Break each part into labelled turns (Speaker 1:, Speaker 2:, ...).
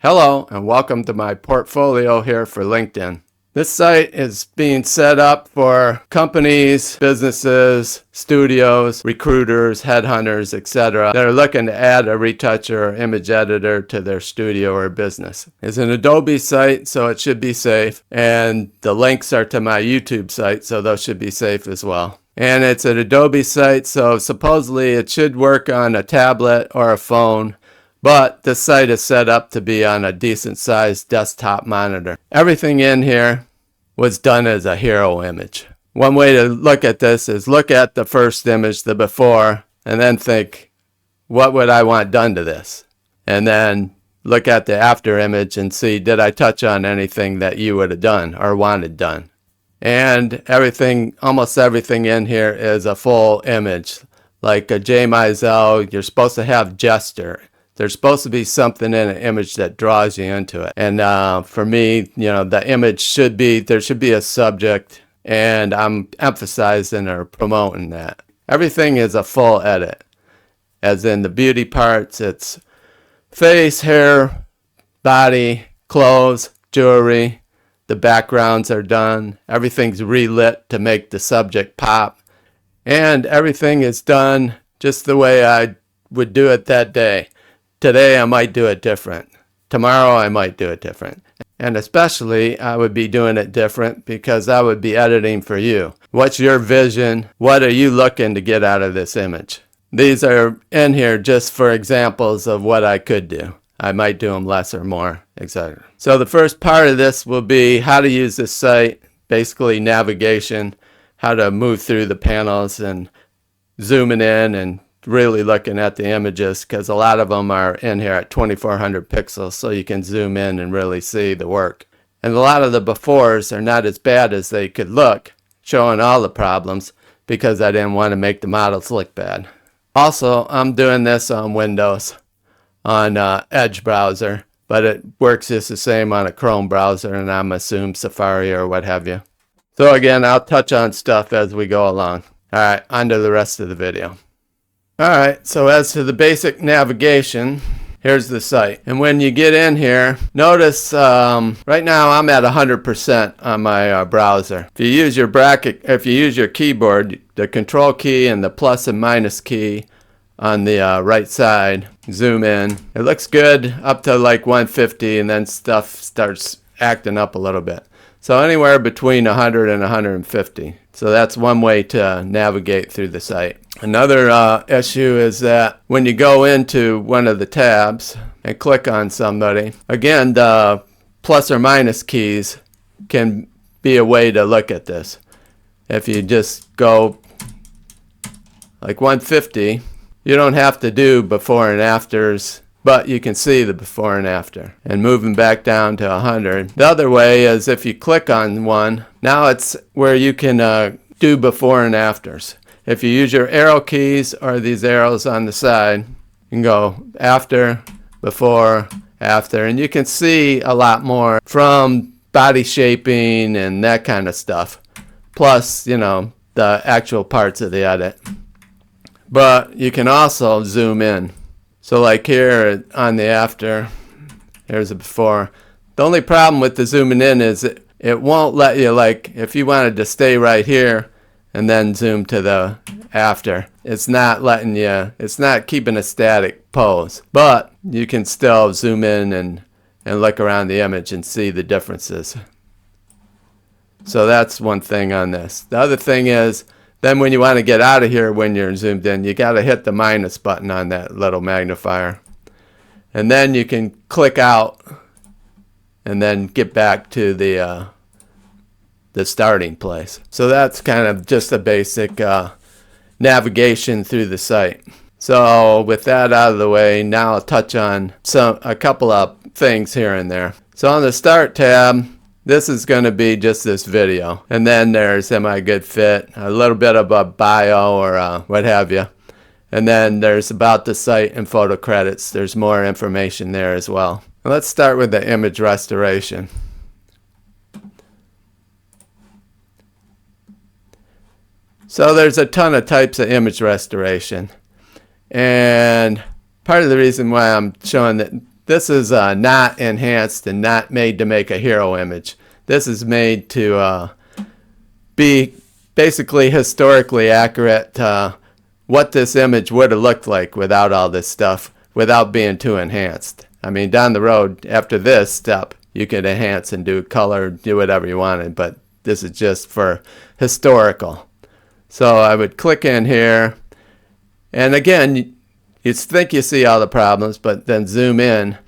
Speaker 1: Hello and welcome to my portfolio here for LinkedIn. This site is being set up for companies, businesses, studios, recruiters, headhunters, etc. that are looking to add a retoucher or image editor to their studio or business. It's an Adobe site, so it should be safe, and the links are to my YouTube site, so those should be safe as well. And it's an Adobe site, so supposedly it should work on a tablet or a phone. But the site is set up to be on a decent sized desktop monitor. Everything in here was done as a hero image. One way to look at this is look at the first image, the before, and then think, what would I want done to this? And then look at the after image and see, did I touch on anything that you would have done or wanted done? And everything, almost everything in here is a full image. Like a Jay Mizell, you're supposed to have gesture. There's supposed to be something in an image that draws you into it. And for me, the image should be, there should be a subject, and I'm emphasizing or promoting that. Everything is a full edit. As in the beauty parts, it's face, hair, body, clothes, jewelry. The backgrounds are done. Everything's relit to make the subject pop. And everything is done just the way I would do it that day. Today I might do it different. Tomorrow I might do it different. And especially I would be doing it different because I would be editing for you. What's your vision? What are you looking to get out of this image? These are in here just for examples of what I could do. I might do them less or more, etc. So the first part of this will be how to use this site, basically navigation, how to move through the panels and zooming in and really looking at the images, because a lot of them are in here at 2400 pixels, so you can zoom in and really see the work. And a lot of the befores are not as bad as they could look, showing all the problems, because I didn't want to make the models look bad. Also, I'm doing this on Windows, on Edge browser, but it works just the same on a Chrome browser, and I'm assuming Safari or what have you. So again, I'll touch on stuff as we go along. Alright, on to the rest of the video. Alright, so as to the basic navigation, here's the site. And when you get in here, notice right now I'm at 100% on my browser. If you use your bracket, if you use your keyboard, the control key and the plus and minus key on the right side, zoom in. It looks good up to like 150, and then stuff starts acting up a little bit. So anywhere between 100 and 150. So that's one way to navigate through the site. Another issue is that when you go into one of the tabs and click on somebody, again, the plus or minus keys can be a way to look at this. If you just go like 150, you don't have to do before and afters, but you can see the before and after. And moving back down to 100. The other way is if you click on one, now it's where you can do before and afters. If you use your arrow keys or these arrows on the side, you can go after, before, after, and you can see a lot more from body shaping and that kind of stuff. Plus, the actual parts of the edit. But you can also zoom in. So like here on the after, here's a before. The only problem with the zooming in is it won't let you, like if you wanted to stay right here and then zoom to the after, it's not letting you, it's not keeping a static pose. But you can still zoom in and look around the image and see the differences. So that's one thing on this. The other thing is, then when you want to get out of here when you're zoomed in, you got to hit the minus button on that little magnifier. And then you can click out and then get back to the starting place. So that's kind of just a basic navigation through the site. So with that out of the way, now I'll touch on a couple of things here and there. So on the Start tab, this is going to be just this video. And then there's Am I a Good Fit? A little bit of a bio or what have you. And then there's About the Site and Photo Credits. There's more information there as well. Let's start with the image restoration. So there's a ton of types of image restoration. And part of the reason why I'm showing this is not enhanced and not made to make a hero image. This is made to be basically historically accurate what this image would have looked like without all this stuff, without being too enhanced. I mean, down the road, after this step, you could enhance and do color, do whatever you wanted, but this is just for historical. So I would click in here, and again, you think you see all the problems, but then zoom in,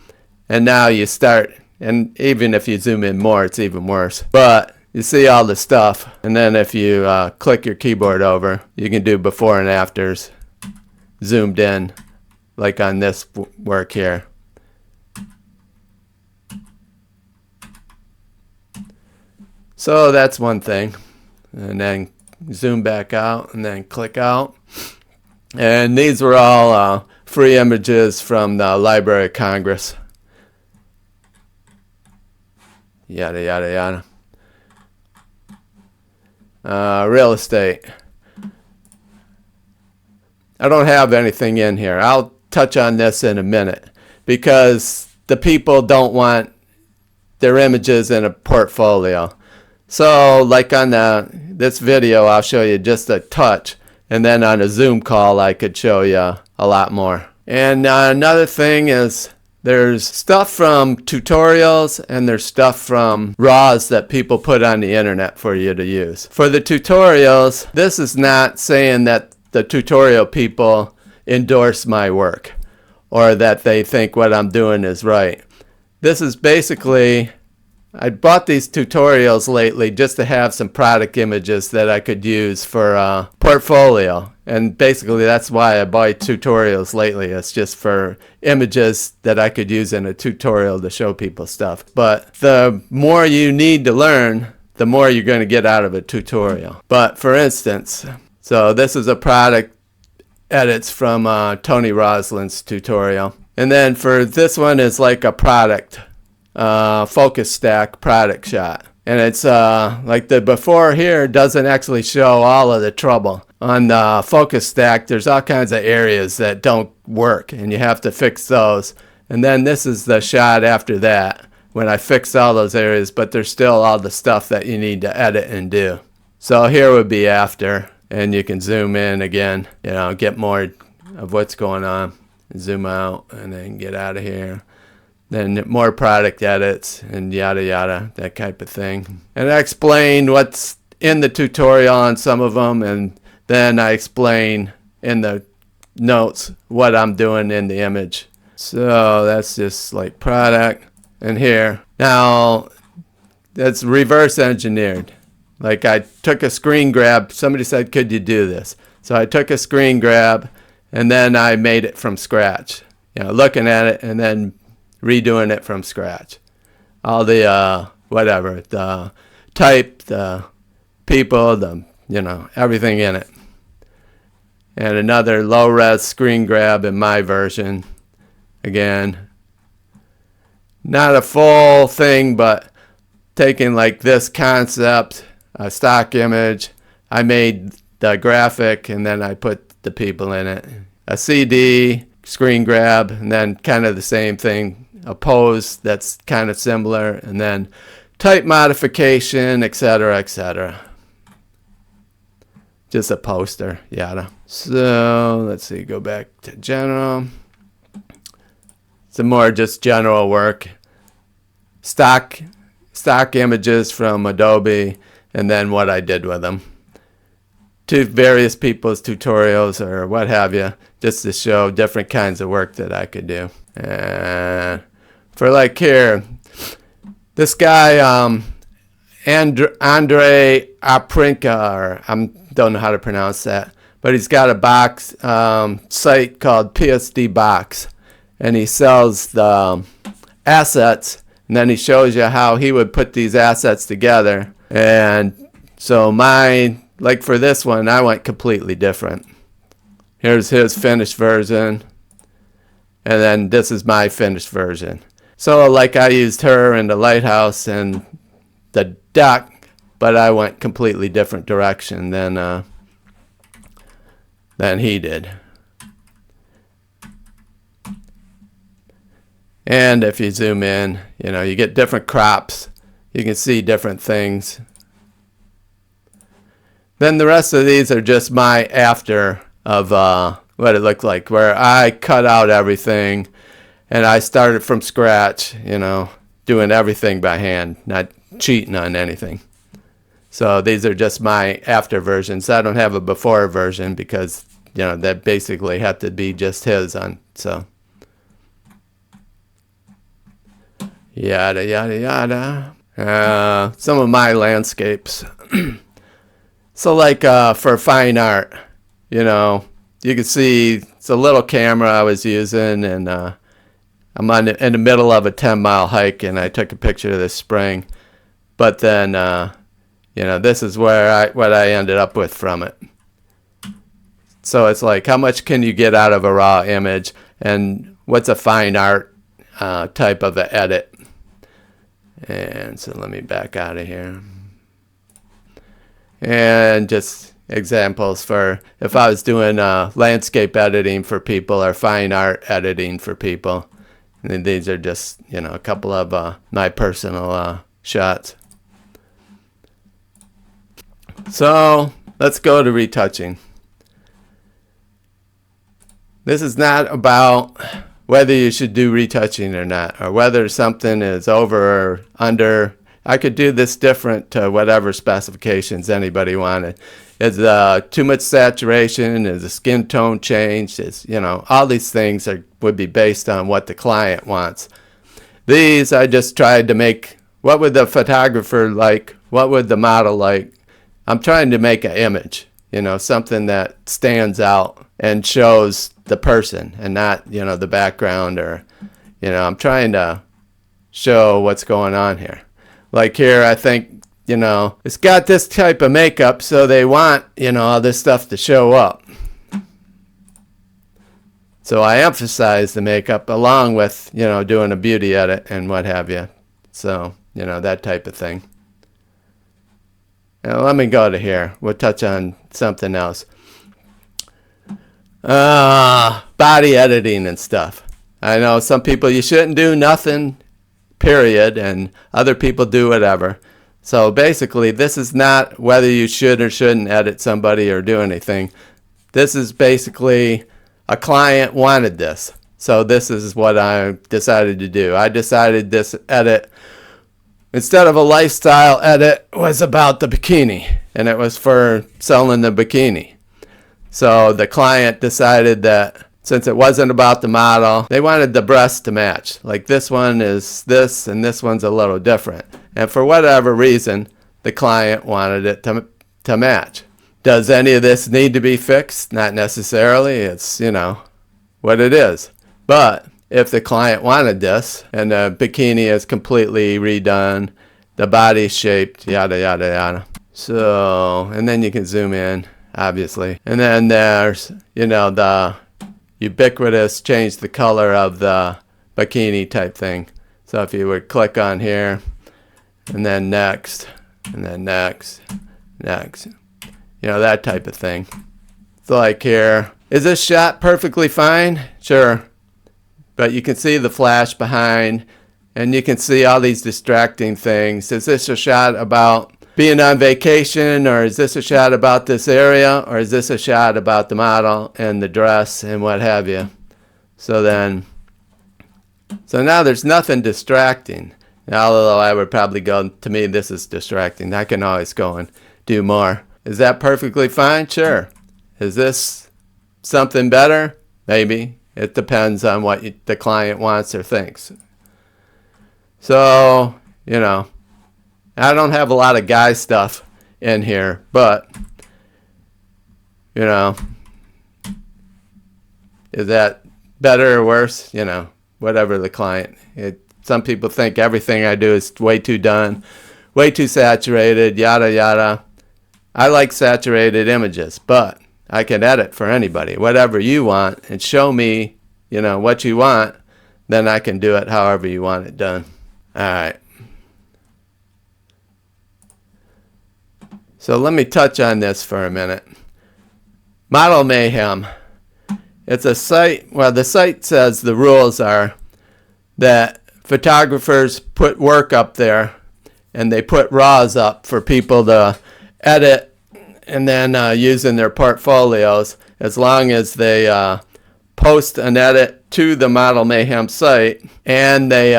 Speaker 1: and now you start, and even if you zoom in more, it's even worse. But you see all the stuff, and then if you click your keyboard over, you can do before and afters, zoomed in, like on this work here. So that's one thing. And then zoom back out, and then click out. And these were all free images from the Library of Congress. Yada, yada, yada. Real estate. I don't have anything in here. I'll touch on this in a minute because the people don't want their images in a portfolio. So like on this video, I'll show you just a touch, and then on a Zoom call I could show you a lot more. And another thing is there's stuff from tutorials and there's stuff from RAWs that people put on the internet for you to use. For the tutorials, this is not saying that the tutorial people endorse my work or that they think what I'm doing is right. This is basically, I bought these tutorials lately just to have some product images that I could use for a portfolio. And basically that's why I buy tutorials lately. It's just for images that I could use in a tutorial to show people stuff. But the more you need to learn, the more you're going to get out of a tutorial. But for instance, so this is a product edits from Tony Roslin's tutorial. And then for this one is like a product focus stack product shot, and it's like the before here doesn't actually show all of the trouble. On the focus stack there's all kinds of areas that don't work and you have to fix those, and then this is the shot after that when I fixed all those areas, but there's still all the stuff that you need to edit and do. So here would be after, and you can zoom in again, you know, get more of what's going on, zoom out, and then get out of here. Then more product edits and yada yada, that type of thing. And I explain what's in the tutorial on some of them, and then I explain in the notes what I'm doing in the image. So that's just like product. And here, now that's reverse engineered. Like I took a screen grab, somebody said, could you do this? So I took a screen grab and then I made it from scratch. You know, looking at it and then redoing it from scratch. All the whatever, the type, the people, the, you know, everything in it. And another low res screen grab in my version. Again, not a full thing, but taking like this concept, a stock image, I made the graphic and then I put the people in it. A CD, screen grab, and then kind of the same thing, a pose that's kind of similar, and then type modification, etc., etc. Just a poster, yada. So let's see, go back to general. Some more just general work. Stock images from Adobe, and then what I did with them. To various people's tutorials or what have you, just to show different kinds of work that I could do. And for like here, this guy, Andre Aprinka, or I don't know how to pronounce that, but he's got a box site called PSD Box, and he sells the assets, and then he shows you how he would put these assets together. And so mine, like for this one, I went completely different. Here's his finished version, and then this is my finished version. So like I used her and the lighthouse and the duck, but I went completely different direction than he did. And if you zoom in, you get different crops. You can see different things. Then the rest of these are just my after of what it looked like, where I cut out everything and I started from scratch, doing everything by hand, not cheating on anything. So these are just my after versions. I don't have a before version because, that basically had to be just his on. So yada, yada, yada. Some of my landscapes. So like for fine art, you can see it's a little camera I was using, and I'm in the middle of a 10-mile hike, and I took a picture of this spring. But then, this is what I ended up with from it. So it's like, how much can you get out of a raw image, and what's a fine art type of an edit? And so let me back out of here. And just examples for if I was doing landscape editing for people or fine art editing for people. And these are just, a couple of my personal shots. So let's go to retouching. This is not about whether you should do retouching or not, or whether something is over or under. I could do this different to whatever specifications anybody wanted. Is too much saturation? Is the skin tone changed? Is, all these things would be based on what the client wants. These I just tried to make, what would the photographer like? What would the model like? I'm trying to make an image, something that stands out and shows the person and not, the background, or, I'm trying to show what's going on here. Like here, I think, it's got this type of makeup, so they want, all this stuff to show up. So I emphasize the makeup along with, doing a beauty edit and what have you. So, that type of thing. Now let me go to here. We'll touch on something else. Body editing and stuff. I know some people, you shouldn't do nothing, period, and other people do whatever. So basically, this is not whether you should or shouldn't edit somebody or do anything. This is basically a client wanted this. So this is what I decided to do. I decided this edit, instead of a lifestyle edit, was about the bikini, and it was for selling the bikini. So the client decided that since it wasn't about the model, they wanted the breasts to match. Like this one is this, and this one's a little different. And for whatever reason, the client wanted it to match. Does any of this need to be fixed? Not necessarily. It's, what it is. But if the client wanted this, and the bikini is completely redone, the body's shaped, yada, yada, yada. So, and then you can zoom in, obviously. And then there's, the ubiquitous change the color of the bikini type thing. So if you would click on here, and then next, and then next, that type of thing. So like here, is this shot perfectly fine? Sure. But you can see the flash behind, and you can see all these distracting things. Is this a shot about being on vacation, or is this a shot about this area, or is this a shot about the model and the dress and what have you? So now there's nothing distracting. Although I would probably go, to me, this is distracting. I can always go and do more. Is that perfectly fine? Sure. Is this something better? Maybe. It depends on what the client wants or thinks. So, I don't have a lot of guy stuff in here, but, is that better or worse? Whatever the client. Some people think everything I do is way too done, way too saturated, yada, yada. I like saturated images, but I can edit for anybody. Whatever you want, and show me, what you want, then I can do it however you want it done. All right. So let me touch on this for a minute. Model Mayhem. It's a site, the site says the rules are that photographers put work up there, and they put RAWs up for people to edit and then use in their portfolios, as long as they post an edit to the Model Mayhem site and they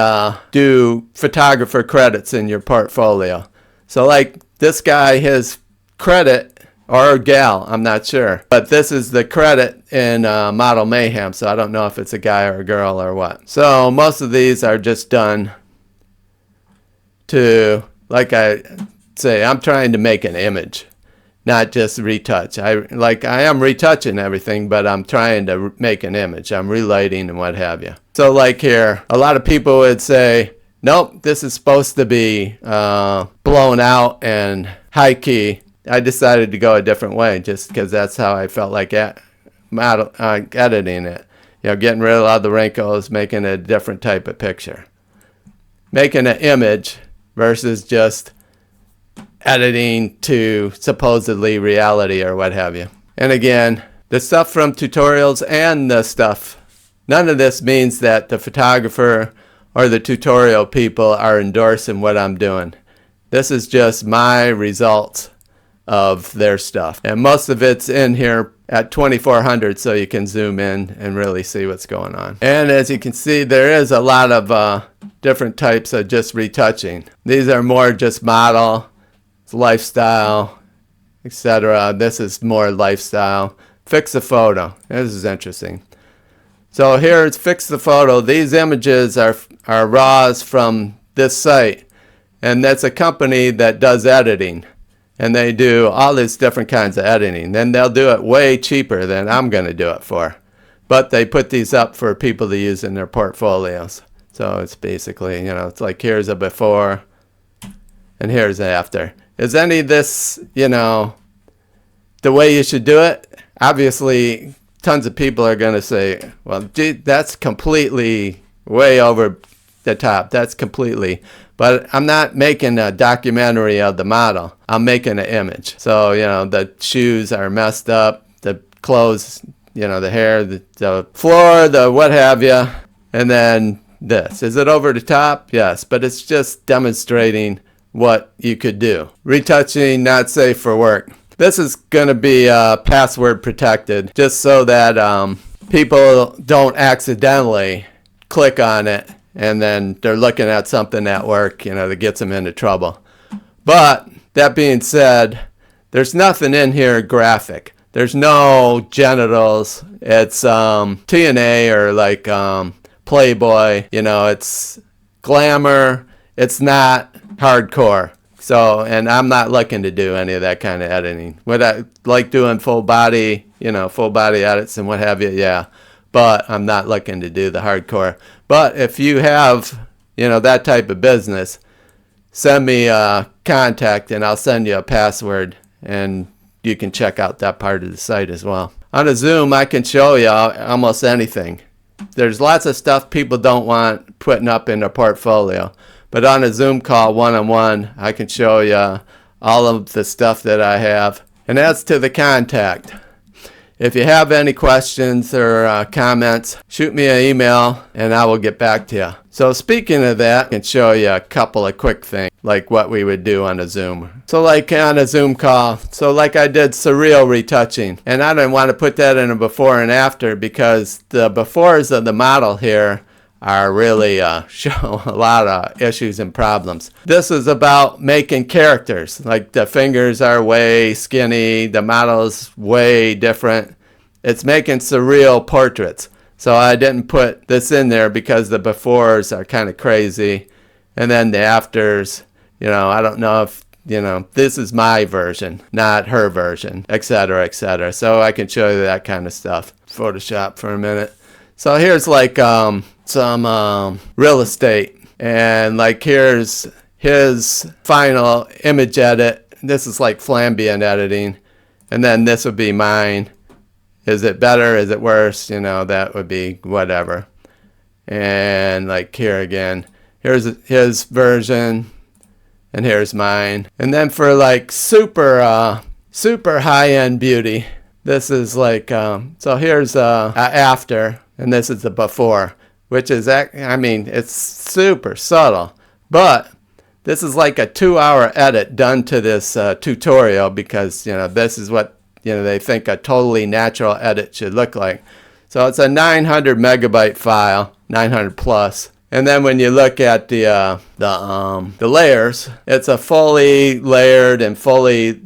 Speaker 1: do photographer credits in your portfolio. So like this guy, his credit, or gal, I'm not sure, but this is the credit in Model Mayhem, so I don't know if it's a guy or a girl or what. So most of these are just done to, like I say, I'm trying to make an image, not just retouch. I am retouching everything, but I'm trying to make an image. I'm relighting and what have you. So like here, a lot of people would say, nope, this is supposed to be blown out and high key. I decided to go a different way just because that's how I felt like editing it. You know, getting rid of all the wrinkles, making a different type of picture. Making an image versus just editing to supposedly reality or what have you. And again, the stuff from tutorials and the stuff, none of this means that the photographer or the tutorial people are endorsing what I'm doing. This is just my results of their stuff. And most of it's in here at 2400, so you can zoom in and really see what's going on. And as you can see, there is a lot of different types of just retouching. These are more just model, lifestyle, etc. This is more lifestyle. Fix the photo. This is interesting. So here it's fix the photo. These images are RAWs from this site, and that's a company that does editing, and they do all these different kinds of editing. Then they'll do it way cheaper than I'm going to do it for, but they put these up for people to use in their portfolios. So it's basically, you know, it's like here's a before and here's after. Is any of this, you know, the way you should do it? Obviously, tons of people are going to say, well, gee, that's completely way over the top. That's completely. But I'm not making a documentary of the model. I'm making an image. So, you know, the shoes are messed up, the clothes, you know, the hair, the floor, the what have you. And then this. Is it over the top? Yes. But it's just demonstrating what you could do. Retouching, not safe for work. This is going to be password protected, just so that people don't accidentally click on it and then they're looking at something at work, you know, that gets them into trouble. But that being said, there's nothing in here graphic. There's no genitals. It's TNA or like Playboy. You know, it's glamour. It's not hardcore. So, and I'm not looking to do any of that kind of editing. Would I like doing full body, you know, full body edits and what have you? Yeah. But I'm not looking to do the hardcore. But if you have, you know, that type of business, send me a contact and I'll send you a password and you can check out that part of the site as well. On a Zoom, I can show you almost anything. There's lots of stuff people don't want putting up in their portfolio. But on a Zoom call, one-on-one, I can show you all of the stuff that I have. And as to the contact, if you have any questions or comments, shoot me an email and I will get back to you. So speaking of that, I can show you a couple of quick things, like what we would do on a Zoom. So like on a Zoom call, so like I did surreal retouching. And I didn't want to put that in a before and after because the befores of the model here are really show a lot of issues and problems. This is about making characters. Like the fingers are way skinny, the model's way different. It's making surreal portraits. So I didn't put this in there because the befores are kind of crazy. And then the afters, you know, I don't know if, you know, this is my version, not her version, etc., etc. So I can show you that kind of stuff. Photoshop for a minute. So here's like some real estate, and like here's his final image edit. This is like Flambian editing, and then this would be mine. Is it better? Is it worse? You know, that would be whatever. And like here again, here's his version, and here's mine. And then for like super high-end beauty, this is like so here's after. And this is the before, which is, I mean, it's super subtle. But this is like a 2-hour edit done to this tutorial because, this is what, they think a totally natural edit should look like. So it's a 900 megabyte file, 900 plus. And then when you look at the layers, it's a fully layered and fully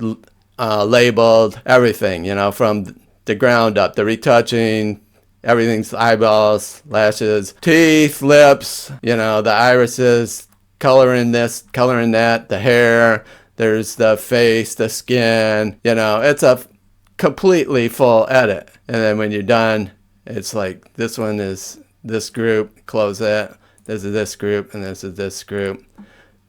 Speaker 1: labeled everything, from the ground up. The retouching, everything's eyeballs, lashes, teeth, lips, the irises, coloring this, coloring that, the hair, there's the face, the skin, it's a completely full edit. And then when you're done, it's like this one is this group, close that. This is this group, and this is this group.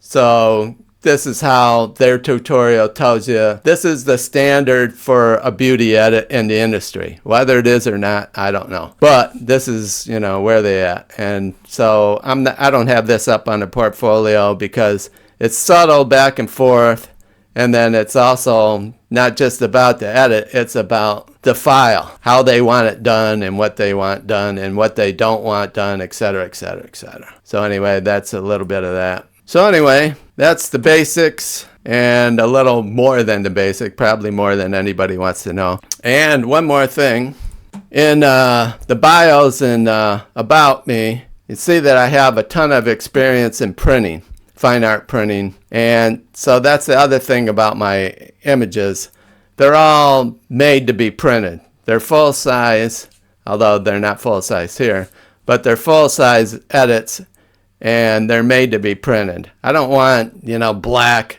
Speaker 1: So this is how their tutorial tells you this is the standard for a beauty edit in the industry. Whether it is or not, I don't know. But this is, where they at. And so I don't have this up on the portfolio because it's subtle back and forth. And then it's also not just about the edit, it's about the file, how they want it done and what they want done and what they don't want done, etc., etc., etc. So anyway, that's a little bit of that. So anyway, that's the basics and a little more than the basic, probably more than anybody wants to know. And one more thing, in the bios and about me, you see that I have a ton of experience in printing. Fine art printing. And so that's the other thing about my images. They're all made to be printed. They're full size, although they're not full size here, but they're full size edits and they're made to be printed. I don't want, black.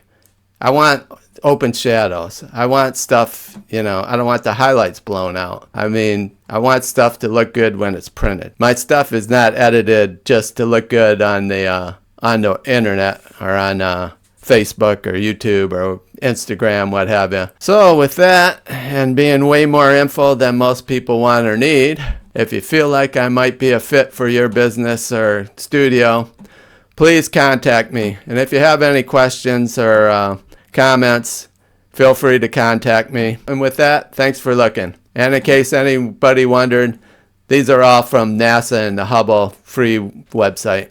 Speaker 1: I want open shadows. I want stuff, I don't want the highlights blown out. I mean, I want stuff to look good when it's printed. My stuff is not edited just to look good on the internet or on Facebook or YouTube or Instagram, what have you. So with that, and being way more info than most people want or need, if you feel like I might be a fit for your business or studio, please contact me. And if you have any questions or comments, feel free to contact me. And with that, thanks for looking. And in case anybody wondered, these are all from NASA and the Hubble free website.